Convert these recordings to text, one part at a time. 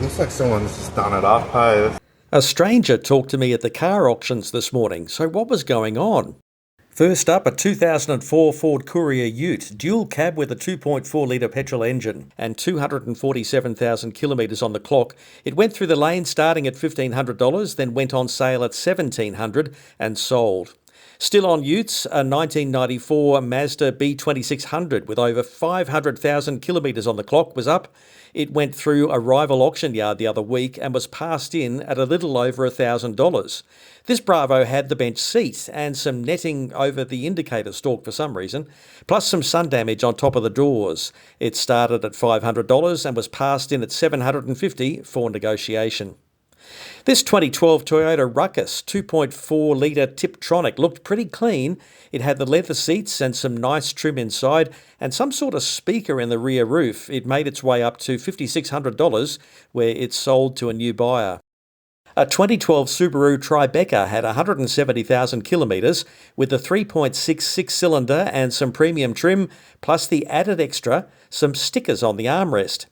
Looks like someone's just done it up, hey? A stranger talked to me at the car auctions this morning, so what was going on? First up, a 2004 Ford Courier Ute, dual cab with a 2.4 litre petrol engine and 247,000 kilometres on the clock. It went through the lane starting at $1,500, then went on sale at $1,700 and sold. Still on utes, a 1994 Mazda B2600 with over 500,000 kilometres on the clock was up. It went through a rival auction yard the other week and was passed in at a little over $1,000. This Bravo had the bench seat and some netting over the indicator stalk for some reason, plus some sun damage on top of the doors. It started at $500 and was passed in at $750 for negotiation. This 2012 Toyota Ruckus 2.4 litre Tiptronic looked pretty clean. It had the leather seats and some nice trim inside and some sort of speaker in the rear roof. It made its way up to $5,600 where it sold to a new buyer. A 2012 Subaru Tribeca had 170,000 kilometres with a 3.66 cylinder and some premium trim, plus the added extra, some stickers on the armrest.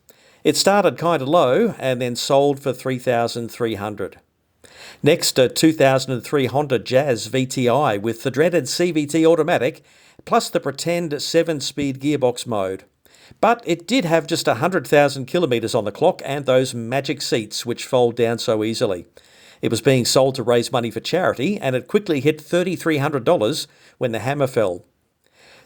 It started kind of low and then sold for $3,300. Next, a 2003 Honda Jazz VTI with the dreaded CVT automatic, plus the pretend 7-speed gearbox mode. But it did have just 100,000 kilometres on the clock and those magic seats which fold down so easily. It was being sold to raise money for charity and it quickly hit $3,300 when the hammer fell.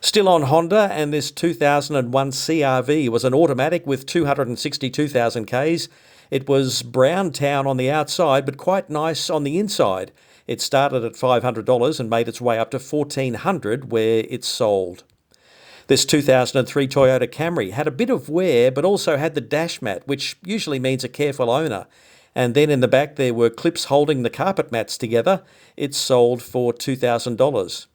Still on Honda, and this 2001 CRV was an automatic with 262,000 Ks. It was brown town on the outside, but quite nice on the inside. It started at $500 and made its way up to $1,400 where it sold. This 2003 Toyota Camry had a bit of wear, but also had the dash mat, which usually means a careful owner. And then in the back there were clips holding the carpet mats together. It sold for $2,000.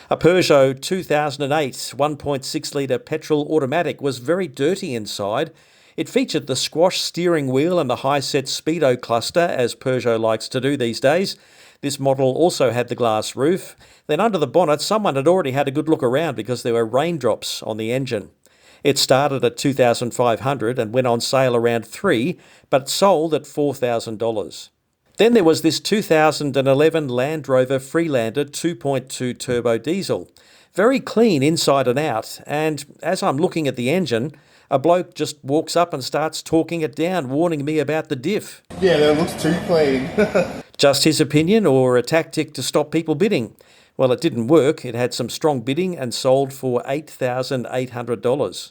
A Perso 2008 1.6 litre petrol automatic was very dirty inside. It featured the squash steering wheel and the high-set speedo cluster, as Perso likes to do these days. This model also had the glass roof. Then under the bonnet, someone had already had a good look around because there were raindrops on the engine. It started at $2,500 and went on sale around $3,000, but sold at $4,000. Then there was this 2011 Land Rover Freelander 2.2 turbo diesel. Very clean inside and out, and as I'm looking at the engine, a bloke just walks up and starts talking it down, warning me about the diff. Yeah, that looks too clean. Just his opinion or a tactic to stop people bidding? Well, it didn't work. It had some strong bidding and sold for $8,800.